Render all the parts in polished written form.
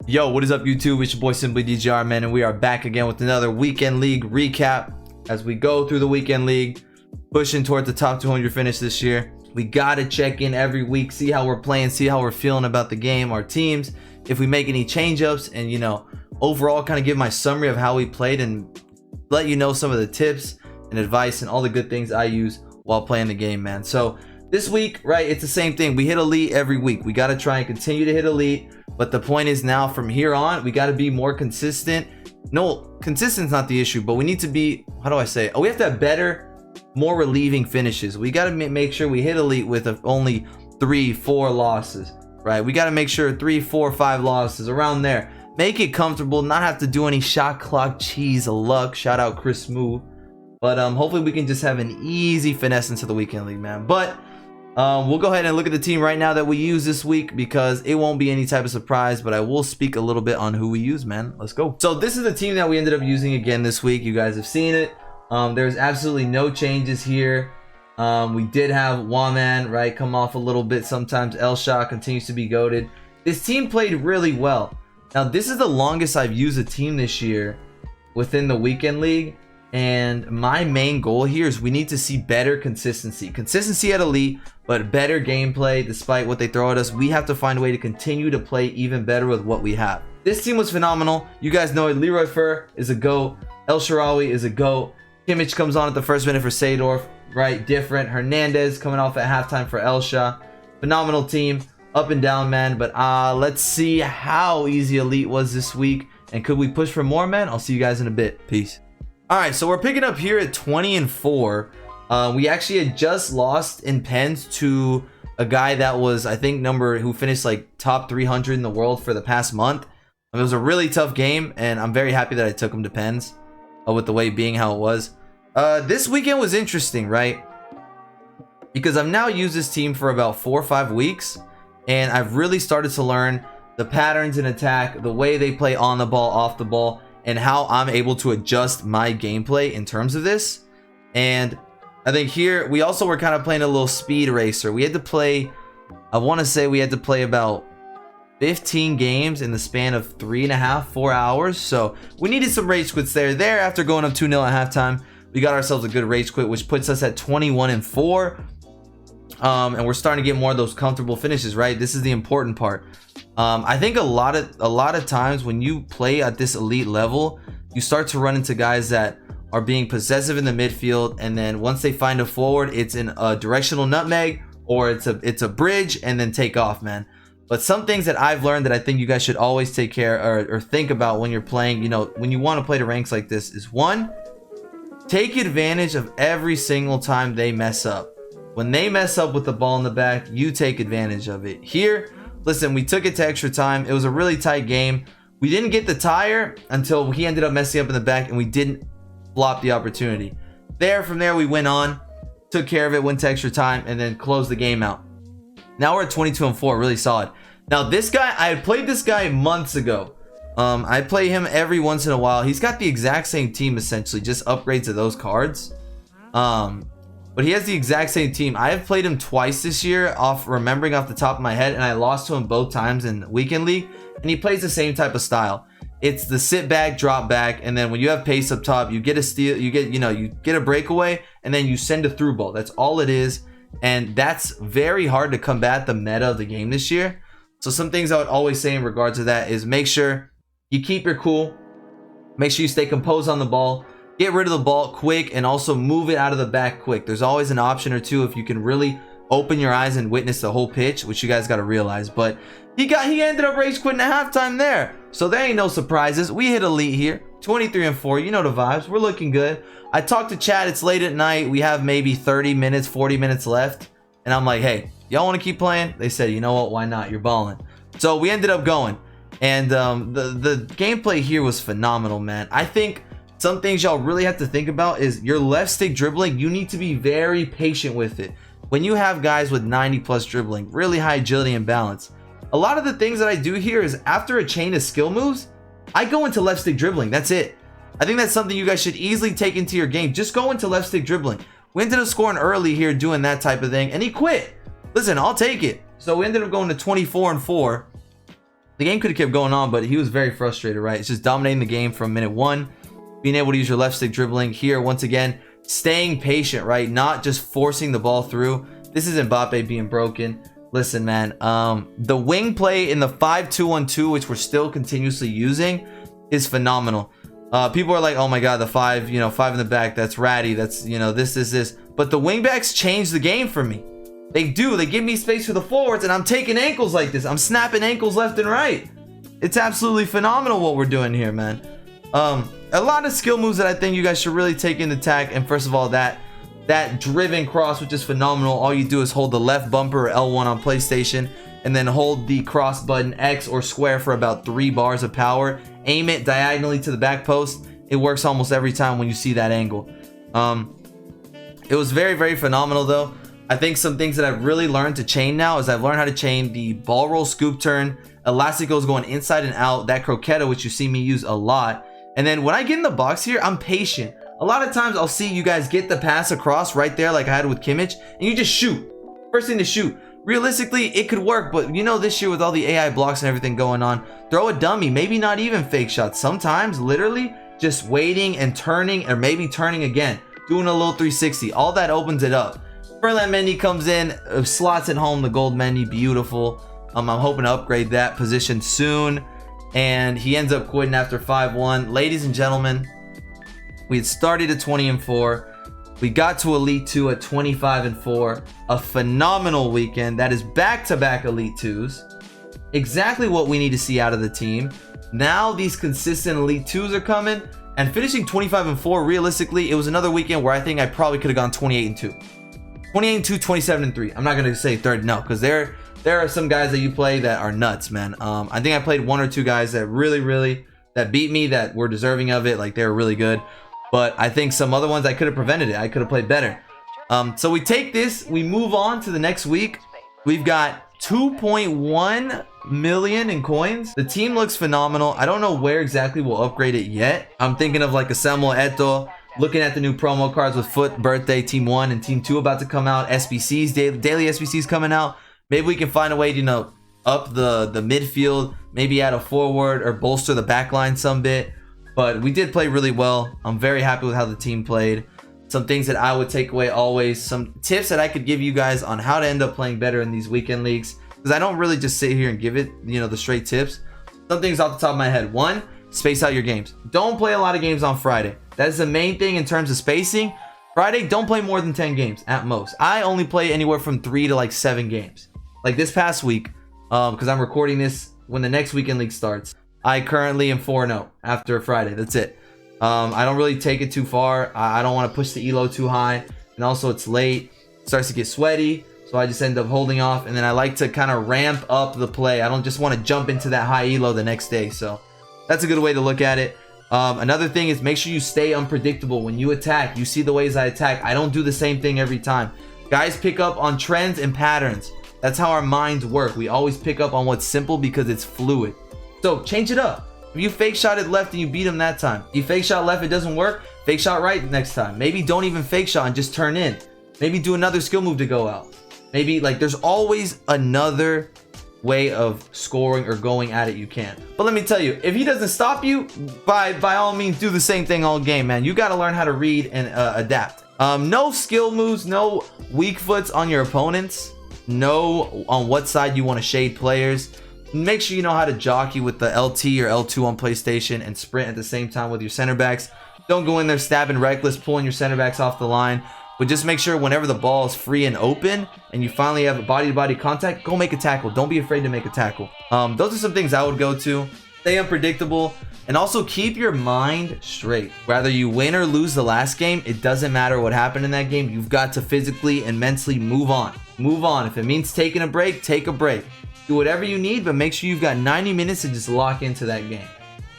Yo, what is up YouTube? It's your boy Simply DGR, man, and we are back again with another Weekend League recap. As we go through the Weekend League, pushing toward the top 200 finish this year. We gotta check in every week, see how we're playing, see how we're feeling about the game, our teams, if we make any change-ups, and overall kind of give my summary of how we played and let you know some of the tips and advice and all the good things I use while playing the game, man. So this week, right, it's the same thing. We hit elite every week. We got to try and continue to hit elite, but the point is now from here on, we got to be more consistent. No, consistent's not the issue, but we need to be, how do I say? We have to have better, more relieving finishes. We got to make sure we hit elite with only 3-4 losses, right? We got to make sure 3, 4, 5 losses around there. Make it comfortable, not have to do any shot clock cheese of luck. Shout out Chris Moo. But hopefully we can just have an easy finesse into the Weekend League, man. But we'll go ahead and look at the team right now that we use this week, because it won't be any type of surprise, but I will speak a little bit on who we use, man. Let's go. So this is the team that we ended up using again this week. You guys have seen it. There's absolutely no changes here. We did have Waman, right, come off a little bit. Sometimes Elshot continues to be goated. This team played really well. Now, this is the longest I've used a team this year within the Weekend League. And my main goal here is we need to see better consistency. Consistency at elite, but better gameplay despite what they throw at us. We have to find a way to continue to play even better with what we have. This team was phenomenal. You guys know it. Leroy Fer is a GOAT. El Shaarawy is a GOAT. Kimmich comes on at the first minute for Seedorf, right? Different. Hernandez coming off at halftime for Elsha. Phenomenal team. Up and down, man. But let's see how easy elite was this week. And could we push for more, man? I'll see you guys in a bit. Peace. Alright, so we're picking up here at 20-4. We actually had just lost in pens to a guy that was, I think, who finished like top 300 in the world for the past month. It was a really tough game, and I'm very happy that I took him to pens with the way being how it was. This weekend was interesting, right? Because I've now used this team for about 4 or 5 weeks, and I've really started to learn the patterns in attack, the way they play on the ball, off the ball, and how I'm able to adjust my gameplay in terms of this. And I think here we also were kind of playing a little speed racer. We had to play, I want to say we had to play about 15 games in the span of 3.5, 4 hours. So we needed some rage quits there. After going up 2-0 at halftime, we got ourselves a good rage quit, which puts us at 21-4. And we're starting to get more of those comfortable finishes, right? This is the important part. I think a lot of times when you play at this elite level, you start to run into guys that are being possessive in the midfield, and then once they find a forward, it's in a directional nutmeg, or it's a bridge and then take off, man. But some things that I've learned that I think you guys should always take care or think about when you're playing, when you want to play the ranks like this, is one, take advantage of every single time they mess up. When they mess up with the ball in the back, you take advantage of it. Here, listen, we took it to extra time. It was a really tight game. We didn't get the tire until he ended up messing up in the back, and we didn't flop the opportunity. From there, we went on, took care of it, went to extra time, and then closed the game out. Now we're at 22-4, really solid. Now this guy, I had played this guy months ago. I play him every once in a while. He's got the exact same team, essentially, just upgrades of those cards. But he has the exact same team. I have played him twice this year, remembering off the top of my head, and I lost to him both times in Weekend League. And he plays the same type of style. It's the sit back, drop back, and then when you have pace up top, you get a steal, you get a breakaway, and then you send a through ball. That's all it is, and that's very hard to combat the meta of the game this year. So some things I would always say in regards to that is make sure you keep your cool, make sure you stay composed on the ball. Get rid of the ball quick, and also move it out of the back quick. There's always an option or two if you can really open your eyes and witness the whole pitch, which you guys got to realize. But he ended up rage quitting at halftime there. So there ain't no surprises. We hit elite here, 23-4. You know the vibes. We're looking good. I talked to Chad. It's late at night. We have maybe 30 minutes, 40 minutes left. And I'm like, hey, y'all want to keep playing? They said, you know what? Why not? You're balling. So we ended up going. And the gameplay here was phenomenal, man. I think some things y'all really have to think about is your left stick dribbling. You need to be very patient with it. When you have guys with 90+ dribbling, really high agility and balance, a lot of the things that I do here is after a chain of skill moves, I go into left stick dribbling. That's it. I think that's something you guys should easily take into your game. Just go into left stick dribbling. We ended up scoring early here doing that type of thing, and he quit. Listen, I'll take it. So we ended up going to 24-4. The game could have kept going on, but he was very frustrated, right? It's just dominating the game from minute 1, being able to use your left stick dribbling here once again, staying patient, right? Not just forcing the ball through. This is Mbappe being broken. Listen, man, the wing play in the 5-2-1-2, which we're still continuously using, is phenomenal. People are like, oh my god, the 5 in the back, that's ratty, that's, this. But the wing backs change the game for me. They do. They give me space for the forwards, and I'm taking ankles like this. I'm snapping ankles left and right. It's absolutely phenomenal what we're doing here, man. A lot of skill moves that I think you guys should really take into attack. And first of all, that driven cross, which is phenomenal. All you do is hold the left bumper or L1 on PlayStation, and then hold the cross button X or square for about 3 bars of power. Aim it diagonally to the back post. It works almost every time when you see that angle. It was very, very phenomenal though. I think some things that I've really learned to chain now is I've learned how to chain the ball roll, scoop turn, Elasticos going inside and out, that croqueta, which you see me use a lot. And then when I get in the box here, I'm patient. A lot of times I'll see you guys get the pass across right there like I had with Kimmich, and you just shoot. First thing to shoot. Realistically, it could work, but this year with all the AI blocks and everything going on, throw a dummy, maybe not even fake shots. Sometimes literally just waiting and turning, or maybe turning again, doing a little 360. All that opens it up. Ferland Mendy comes in, slots it home, the gold Mendy, beautiful. I'm hoping to upgrade that position soon. And he ends up quitting after 5-1. Ladies and gentlemen, we had started at 20-4. We got to Elite 2 at 25-4. A phenomenal weekend. That is back-to-back Elite 2s. Exactly what we need to see out of the team. Now these consistent Elite 2s are coming. And finishing 25-4, realistically, it was another weekend where I think I probably could have gone 28-2. 28-2, 27-3. I'm not going to say third, no, because there are some guys that you play that are nuts, man. I think I played 1 or 2 guys that really that beat me, that were deserving of it. Like, they were really good. But I think some other ones I could have prevented it. I could have played better. So we take this, we move on to the next week. We've got 2.1 million in coins. The team looks phenomenal. I don't know where exactly we'll upgrade it yet. I'm thinking of like a Samuel Eto'o. Looking at the new promo cards with Foot Birthday Team 1 and Team 2 about to come out. SBCs, daily SBCs coming out. Maybe we can find a way to, up the midfield. Maybe add a forward or bolster the back line some bit. But we did play really well. I'm very happy with how the team played. Some things that I would take away always. Some tips that I could give you guys on how to end up playing better in these weekend leagues. Because I don't really just sit here and give it, the straight tips. Some things off the top of my head. 1, space out your games. Don't play a lot of games on Friday. That is the main thing in terms of spacing. Friday, don't play more than 10 games at most. I only play anywhere from 3 to like 7 games. Like this past week, because I'm recording this when the next weekend league starts. I currently am 4-0 after Friday. That's it. I don't really take it too far. I don't want to push the elo too high. And also it's late. It starts to get sweaty. So I just end up holding off. And then I like to kind of ramp up the play. I don't just want to jump into that high elo the next day. So that's a good way to look at it. Another thing is make sure you stay unpredictable. When you attack, you see the ways I attack. I don't do the same thing every time. Guys pick up on trends and patterns. That's how our minds work. We always pick up on what's simple because it's fluid. So change it up. If you fake shot it left and you beat him that time, you fake shot left, it doesn't work, fake shot right next time. Maybe don't even fake shot and just turn in. Maybe do another skill move to go out. Maybe there's always another way of scoring or going at it you can. But let me tell you, if he doesn't stop you, by all means do the same thing all game, man. You got to learn how to read and adapt. No skill moves, no weak foots on your opponents. Know on what side you want to shade players. Make sure you know how to jockey with the LT or L2 on PlayStation and sprint at the same time with your center backs. Don't go in there stabbing reckless, pulling your center backs off the line. But just make sure whenever the ball is free and open and you finally have a body-to-body contact, go make a tackle. Don't be afraid to make a tackle. Those are some things I would go to. Stay unpredictable. And also keep your mind straight. Whether you win or lose the last game, it doesn't matter what happened in that game. You've got to physically and mentally move on. Move on. If it means taking a break, take a break. Do whatever you need, but make sure you've got 90 minutes to just lock into that game.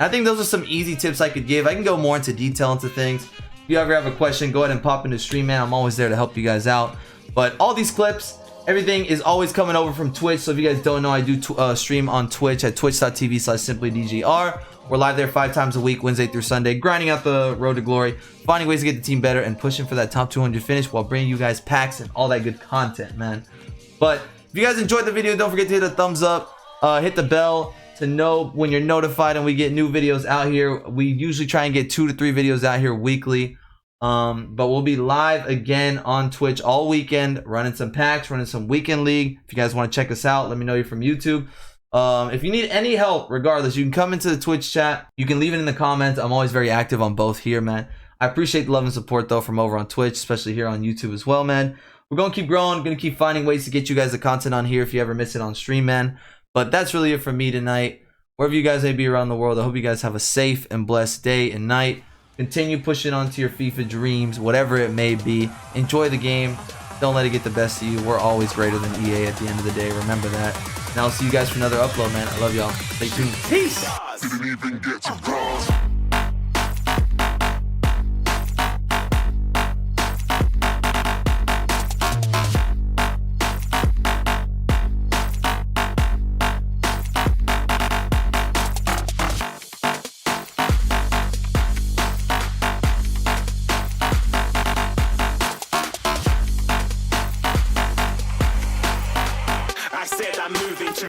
I think those are some easy tips I could give. I can go more into detail into things. If you ever have a question, go ahead and pop into stream, man. I'm always there to help you guys out. But all these clips, everything is always coming over from Twitch. So if you guys don't know, I do stream on Twitch at twitch.tv/simplydgr. We're live there 5 times a week, Wednesday through Sunday, grinding out the road to glory, finding ways to get the team better, and pushing for that top 200 finish while bringing you guys packs and all that good content, man. But if you guys enjoyed the video, don't forget to hit a thumbs up, hit the bell to know when you're notified and we get new videos out here. We usually try and get 2 to 3 videos out here weekly. But we'll be live again on Twitch all weekend, running some packs, running some weekend league. If you guys want to check us out, let me know you're from YouTube. If you need any help, regardless, you can come into the Twitch chat. You can leave it in the comments. I'm always very active on both here, man. I appreciate the love and support, though, from over on Twitch, especially here on YouTube as well, man. We're going to keep growing. Going to keep finding ways to get you guys the content on here if you ever miss it on stream, man. But that's really it for me tonight. Wherever you guys may be around the world, I hope you guys have a safe and blessed day and night. Continue pushing on to your FIFA dreams, whatever it may be. Enjoy the game. Don't let it get the best of you. We're always greater than EA at the end of the day. Remember that. And I'll see you guys for another upload, man. I love y'all. Stay tuned. Peace. Didn't even get to cross. I said I'm moving to